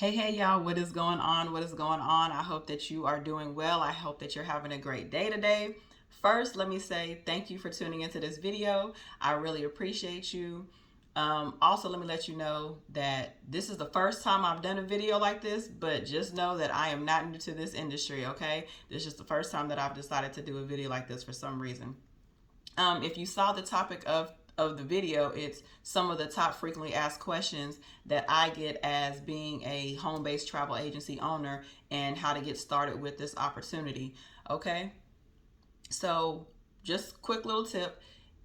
Hey, y'all, what is going on? What is going on? I hope that you are doing well. I hope that you're having a great day today. First, let me say thank you for tuning into this video. I really appreciate you. Also, let me let you know that this is the first time I've done a video like this, but just know that I am not new to this industry, okay? This is just the first time that I've decided to do a video like this for some reason. If you saw the topic of the video, it's some of the top frequently asked questions that I get as being a home-based travel agency owner and how to get started with this opportunity. Okay, so just quick little tip.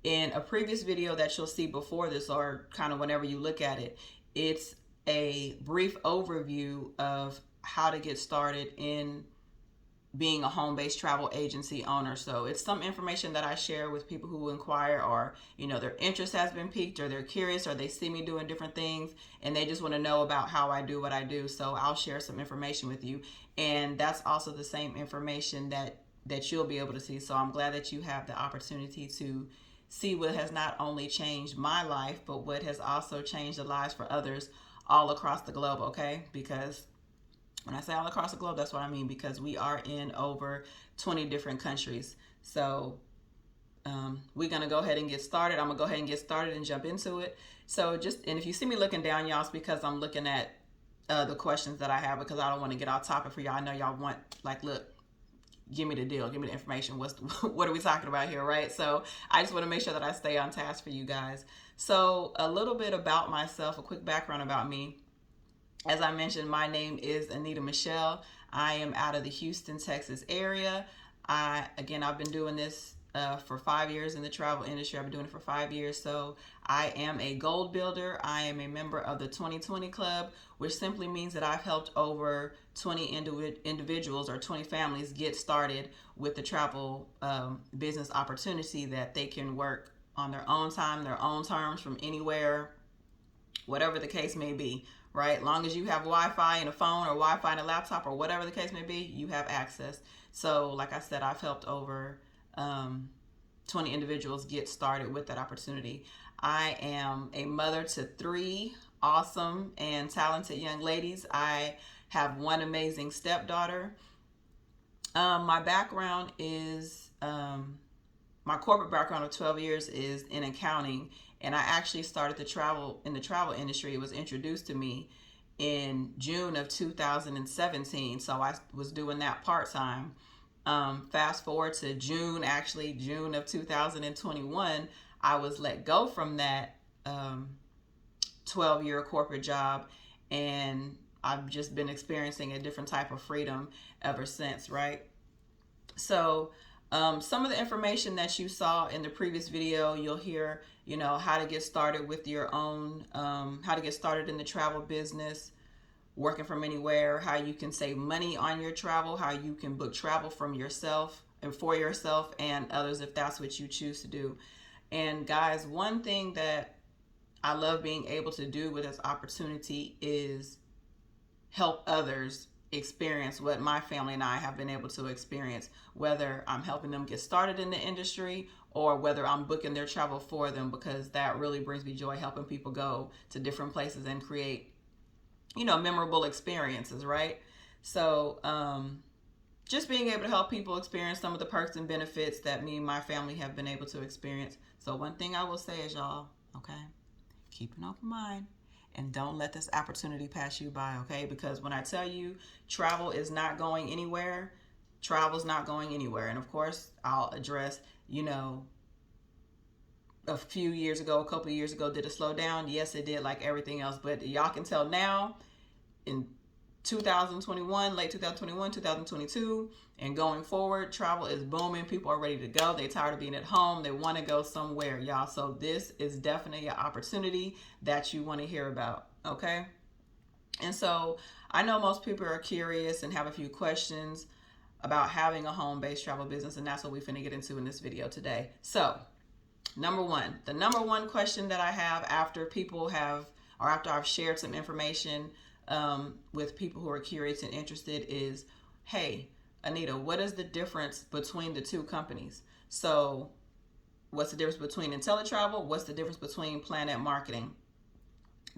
In a previous video that you'll see before this, or kind of whenever you look at it, it's a brief overview of how to get started in being a home-based travel agency owner. So it's some information that I share with people who inquire, or their interest has been piqued, or they're curious, or they see me doing different things and they just want to know about how I do what I do. So I'll share some information with you, and that's also the same information that you'll be able to see. So I'm glad that you have the opportunity to see what has not only changed my life, but what has also changed the lives for others all across the globe. Okay, because when I say all across the globe, that's what I mean, because we are in over 20 different countries. So we're going to go ahead and get started. I'm going to go ahead and get started and jump into it. So and if you see me looking down, y'all, it's because I'm looking at the questions that I have, because I don't want to get off topic for y'all. I know y'all want, like, look, give me the deal, give me the information. What are we talking about here, right? So I just want to make sure that I stay on task for you guys. So a little bit about myself, a quick background about me. As I mentioned, my name is Anita Michelle. I am out of the Houston, Texas area. I've been doing this for 5 years in the travel industry. I've been doing it for 5 years. So I am a gold builder. I am a member of the 2020 Club, which simply means that I've helped over 20 individuals or 20 families get started with the travel business opportunity that they can work on their own time, their own terms, from anywhere, whatever the case may be, right? Long as you have Wi-Fi and a phone, or Wi-Fi and a laptop, or whatever the case may be, you have access. So like I said, I've helped over 20 individuals get started with that opportunity. I am a mother to 3 awesome and talented young ladies. I have 1 amazing stepdaughter. My background is, my corporate background of 12 years is in accounting, and I actually started in the travel industry. It was introduced to me in June of 2017, so I was doing that part-time. Fast forward to June of 2021, I was let go from that 12-year corporate job, and I've just been experiencing a different type of freedom ever since, right? So some of the information that you saw in the previous video, you'll hear, how to get started with your own, how to get started in the travel business, working from anywhere, how you can save money on your travel, how you can book travel from yourself and for yourself and others if that's what you choose to do. And guys, one thing that I love being able to do with this opportunity is help others experience what my family and I have been able to experience, whether I'm helping them get started in the industry or whether I'm booking their travel for them, because that really brings me joy, helping people go to different places and create, memorable experiences, right? So just being able to help people experience some of the perks and benefits that me and my family have been able to experience. So one thing I will say is, y'all, okay, keep an open mind. And don't let this opportunity pass you by, okay? Because when I tell you travel is not going anywhere, travel's not going anywhere. And of course, I'll address, a few years ago, a couple of years ago, did it slow down? Yes, it did, like everything else. But y'all can tell now, in 2021, late 2021, 2022, and going forward, travel is booming. People are ready to go. They're tired of being at home. They want to go somewhere, y'all. So this is definitely an opportunity that you want to hear about, okay? And so I know most people are curious and have a few questions about having a home-based travel business, and that's what we're finna get into in this video today. So the number one question that I have after after I've shared some information with people who are curious and interested is, hey, Anita, what is the difference between the 2 companies? So what's the difference between Inteletravel? What's the difference between PlanNet Marketing?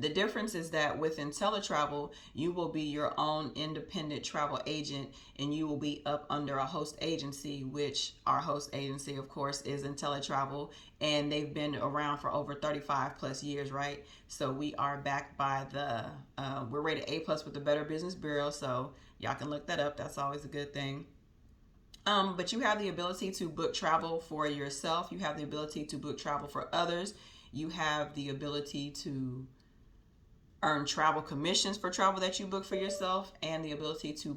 The difference is that with Inteletravel, you will be your own independent travel agent, and you will be up under a host agency, which our host agency, of course, is Inteletravel, and they've been around for over 35 plus years, right? So we are backed by we're rated A plus with the Better Business Bureau, so y'all can look that up. That's always a good thing. But you have the ability to book travel for yourself. You have the ability to book travel for others. You have the ability to earn travel commissions for travel that you book for yourself, and the ability to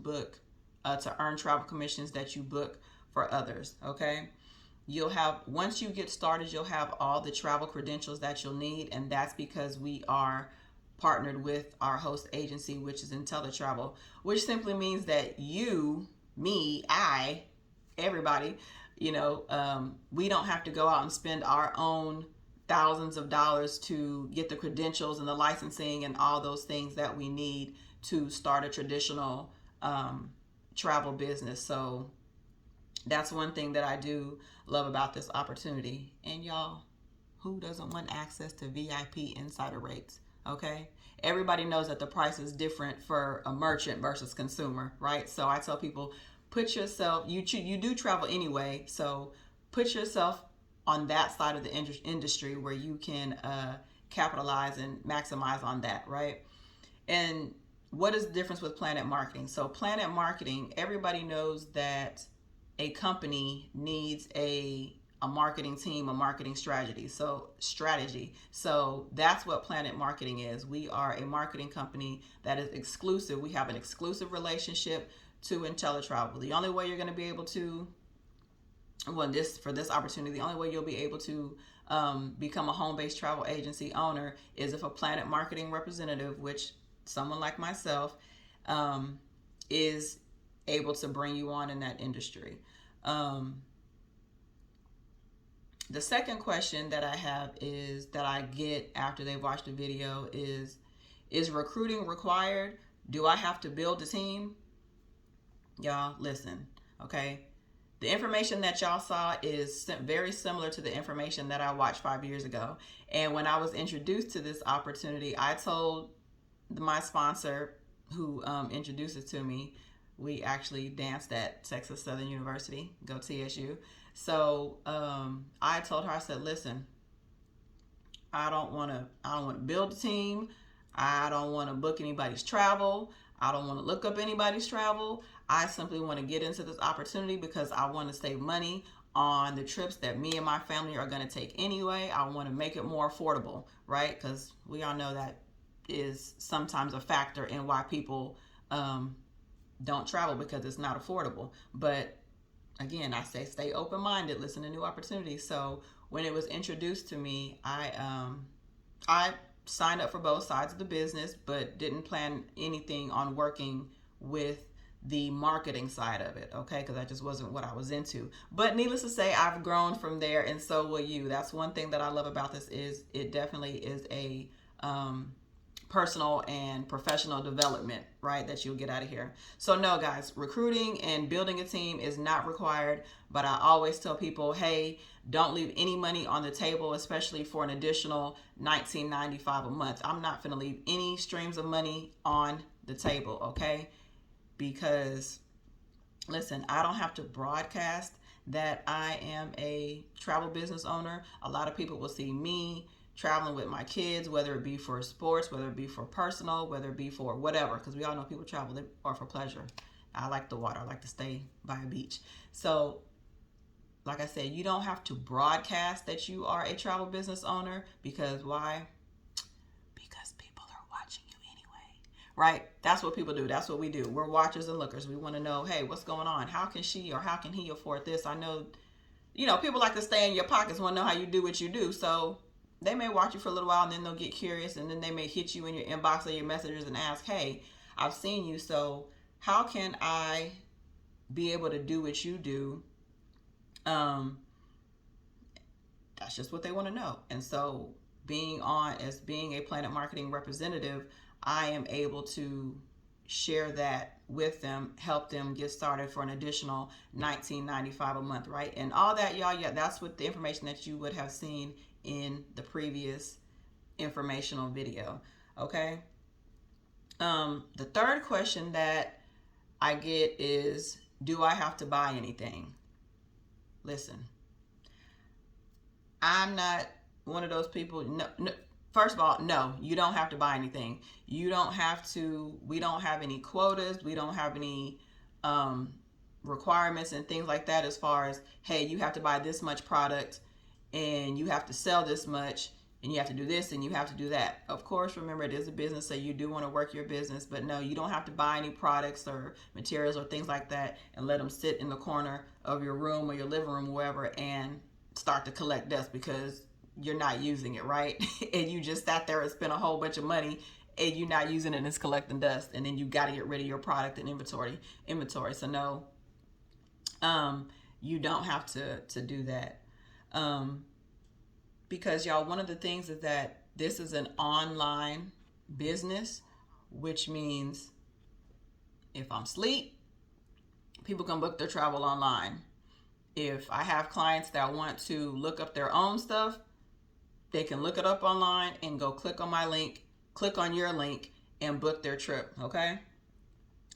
earn travel commissions that you book for others. Okay, you'll have, once you get started, you'll have all the travel credentials that you'll need, and that's because we are partnered with our host agency, which is Inteletravel, which simply means that you, me, everybody, we don't have to go out and spend our own thousands of dollars to get the credentials and the licensing and all those things that we need to start a traditional travel business. So that's one thing that I do love about this opportunity. And y'all, who doesn't want access to VIP insider rates? Okay, everybody knows that the price is different for a merchant versus consumer, right? So I tell people, put yourself, you do travel anyway, so put yourself on that side of the industry where you can capitalize and maximize on that, right? And what is the difference with PlanNet Marketing? So PlanNet Marketing, everybody knows that a company needs a marketing team, a marketing strategy. So that's what PlanNet Marketing is. We are a marketing company that is exclusive. We have an exclusive relationship to Inteletravel. The only way you're going to be able to, for this opportunity, the only way you'll be able to become a home-based travel agency owner is if a PlanNet Marketing representative, which someone like myself, is able to bring you on in that industry. The second question that I have is, that I get after they've watched the video, is recruiting required? Do I have to build a team? Y'all, listen, okay? The information that y'all saw is very similar to the information that I watched 5 years ago. And when I was introduced to this opportunity, I told my sponsor, who introduced it to me, we actually danced at Texas Southern University, go TSU. So I told her, I said, listen, I don't want to build a team. I don't want to book anybody's travel. I don't want to look up anybody's travel. I simply want to get into this opportunity because I want to save money on the trips that me and my family are going to take anyway. I want to make it more affordable, right? Because we all know that is sometimes a factor in why people don't travel, because it's not affordable. But again, I say stay open-minded, listen to new opportunities. So when it was introduced to me, I signed up for both sides of the business, but didn't plan anything on working with the marketing side of it, okay? Because that just wasn't what I was into. But needless to say, I've grown from there, and so will you. That's one thing that I love about this, is it definitely is a personal and professional development, right, that you'll get out of here. So no, guys, recruiting and building a team is not required, but I always tell people, hey, don't leave any money on the table, especially for an additional $19.95 a month. I'm not gonna leave any streams of money on the table, okay? Because listen, I don't have to broadcast that I am a travel business owner. A lot of people will see me traveling with my kids, whether it be for sports, whether it be for personal, whether it be for whatever, because we all know people travel or for pleasure. I like the water. I like to stay by a beach. So like I said, you don't have to broadcast that you are a travel business owner, because why? Because people are watching you anyway, right? That's what people do. That's what we do. We're watchers and lookers. We want to know, hey, what's going on? How can she or how can he afford this? I know, people like to stay in your pockets, want to know how you do what you do. So they may watch you for a little while, and then they'll get curious, and then they may hit you in your inbox or your messages and ask, hey, I've seen you, so how can I be able to do what you do? That's just what they want to know. And so being a PlanNet Marketing representative, I am able to share that with them, help them get started for an additional $19.95 a month, right? And all that, y'all, that's what the information that you would have seen in the previous informational video. Okay. The third question that I get is, do I have to buy anything? Listen, I'm not one of those people. No, no, first of all, no, you don't have to buy anything. You don't have to. We don't have any quotas. We don't have any um, requirements and things like that as far as, hey, you have to buy this much product and you have to sell this much and you have to do this and you have to do that. Of course, remember, it is a business, so you do want to work your business, but no, you don't have to buy any products or materials or things like that and let them sit in the corner of your room or your living room, wherever, and start to collect dust because you're not using it, right? And you just sat there and spent a whole bunch of money and you're not using it and it's collecting dust, and then you got to get rid of your product and inventory. So no, you don't have to do that. Um, because y'all, one of the things is that this is an online business, which means if I'm asleep, people can book their travel online. If I have clients that want to look up their own stuff, they can look it up online and go click on my link, click on your link, and book their trip. Okay.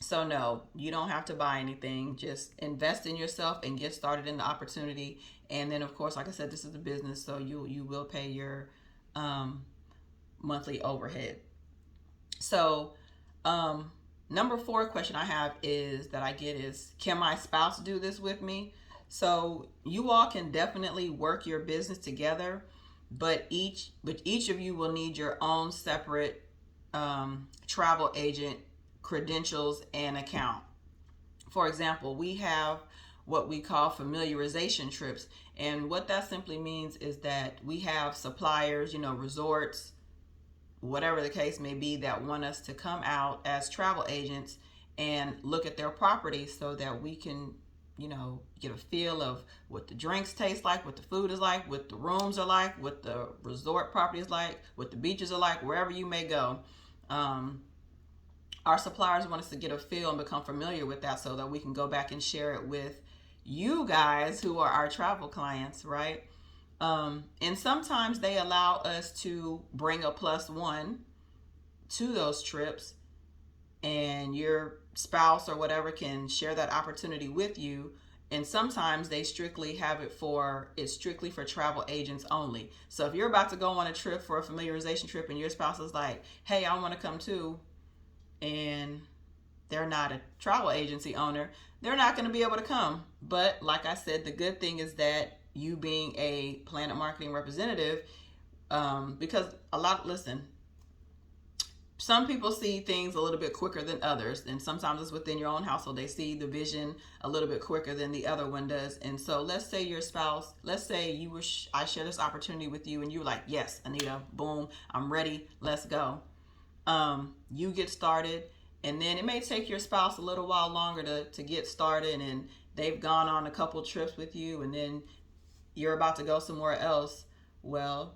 So no, you don't have to buy anything. Just invest in yourself and get started in the opportunity. And then, of course, like I said, this is a business, so you will pay your um, monthly overhead. So, number 4 question I have is that I get is, can my spouse do this with me? So you all can definitely work your business together, but each of you will need your own separate travel agent credentials and account. For example, we have what we call familiarization trips, and what that simply means is that we have suppliers, resorts, whatever the case may be, that want us to come out as travel agents and look at their properties so that we can get a feel of what the drinks taste like, what the food is like, what the rooms are like, what the resort property is like, what the beaches are like, wherever you may go. Our suppliers want us to get a feel and become familiar with that so that we can go back and share it with you guys who are our travel clients, right? And sometimes they allow us to bring a +1 to those trips, and your spouse or whatever can share that opportunity with you. And sometimes they strictly have it's strictly for travel agents only. So if you're about to go on a trip for a familiarization trip and your spouse is like, hey, I want to come too, and they're not a travel agency owner, they're not going to be able to come. But like I said, the good thing is that you being a PlanNet Marketing representative, because some people see things a little bit quicker than others, and sometimes it's within your own household. They see the vision a little bit quicker than the other one does. And so let's say your spouse, let's say I share this opportunity with you and you're like, yes, Anita, boom, I'm ready, let's go. You get started, and then it may take your spouse a little while longer to get started, and they've gone on a couple trips with you, and then you're about to go somewhere else. Well,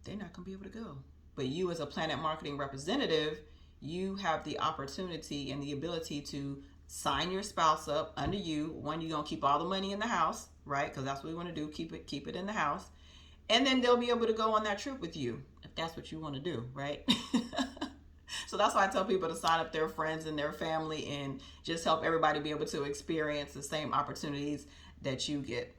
they're not going to be able to go. But you, as a PlanNet Marketing representative, you have the opportunity and the ability to sign your spouse up under you. One, you're going to keep all the money in the house, right? Because that's what we want to do, keep it in the house. And then they'll be able to go on that trip with you if that's what you want to do, right? So that's why I tell people to sign up their friends and their family and just help everybody be able to experience the same opportunities that you get.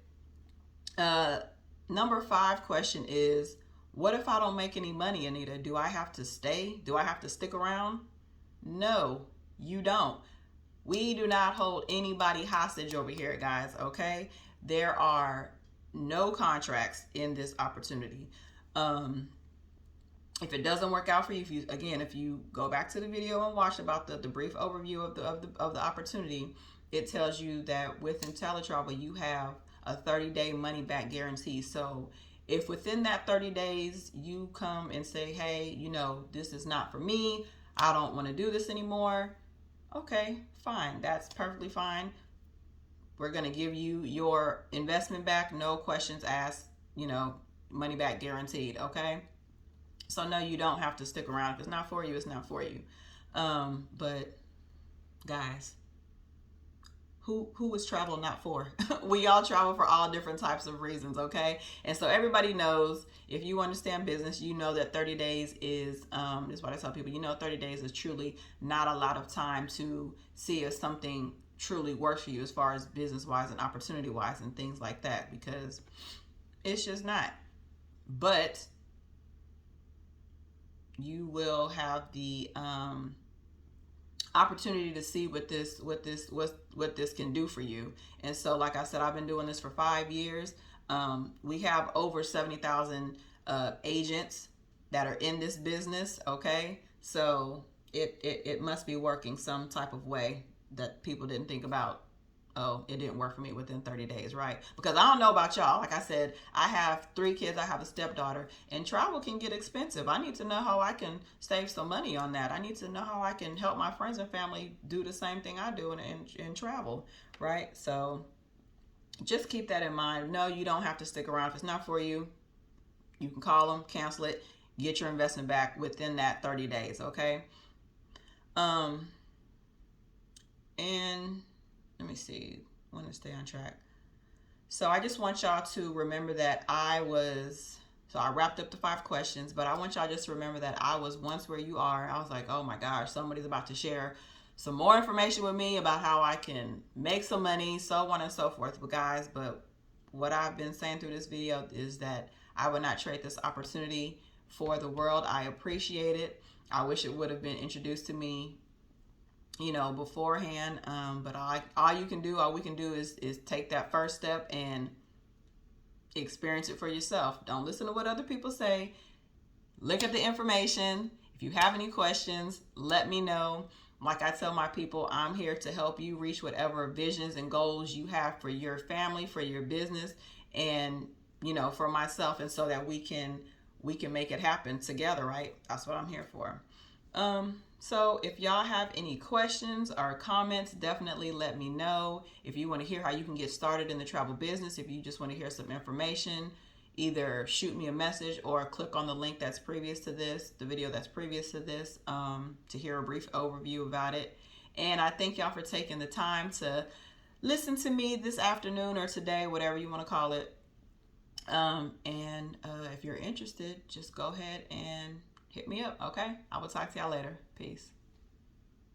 Number 5 question is, what if I don't make any money, Anita? Do I have to stay? Do I have to stick around? No, you don't. We do not hold anybody hostage over here, guys, okay? There are no contracts in this opportunity. If it doesn't work out for you, if you go back to the video and watch about the brief overview of the opportunity, it tells you that with Inteletravel you have a 30-day money back guarantee. So if within that 30 days you come and say, hey, this is not for me, I don't want to do this anymore, okay, fine, that's perfectly fine. We're going to give you your investment back, no questions asked, money back guaranteed, okay? So no, you don't have to stick around. If it's not for you, it's not for you. But guys, who is travel not for? We all travel for all different types of reasons, okay? And so everybody knows, if you understand business, you know that 30 days is what I tell people, 30 days is truly not a lot of time to see if something truly works for you as far as business wise and opportunity wise and things like that, because it's just not. But you will have the opportunity to see what this can do for you. And so, like I said, I've been doing this for 5 years. We have over 70,000 agents that are in this business. Okay, so it must be working some type of way that people didn't think about. Oh, it didn't work for me within 30 days, right? Because I don't know about y'all. Like I said, I have 3 kids. I have a stepdaughter, and travel can get expensive. I need to know how I can save some money on that. I need to know how I can help my friends and family do the same thing I do in travel, right? So just keep that in mind. No, you don't have to stick around. If it's not for you, you can call them, cancel it, get your investment back within that 30 days, okay? And let me see, I want to stay on track. So I just want y'all to remember that I wrapped up the 5 questions, but I want y'all just to remember that I was once where you are. I was like, oh my gosh, somebody's about to share some more information with me about how I can make some money, so on and so forth. But guys, what I've been saying through this video is that I would not trade this opportunity for the world. I appreciate it. I wish it would have been introduced to me beforehand. But all we can do is take that first step and experience it for yourself. Don't listen to what other people say. Look at the information. If you have any questions, let me know. Like I tell my people, I'm here to help you reach whatever visions and goals you have for your family, for your business, and for myself, and so that we can make it happen together, right? That's what I'm here for. So if y'all have any questions or comments, definitely let me know. If you want to hear how you can get started in the travel business, if you just want to hear some information, either shoot me a message or click on the link that's previous to this, the video that's previous to this, to hear a brief overview about it. And I thank y'all for taking the time to listen to me this afternoon or today, whatever you want to call it. If you're interested, just go ahead and hit me up, okay? I will talk to y'all later. Peace.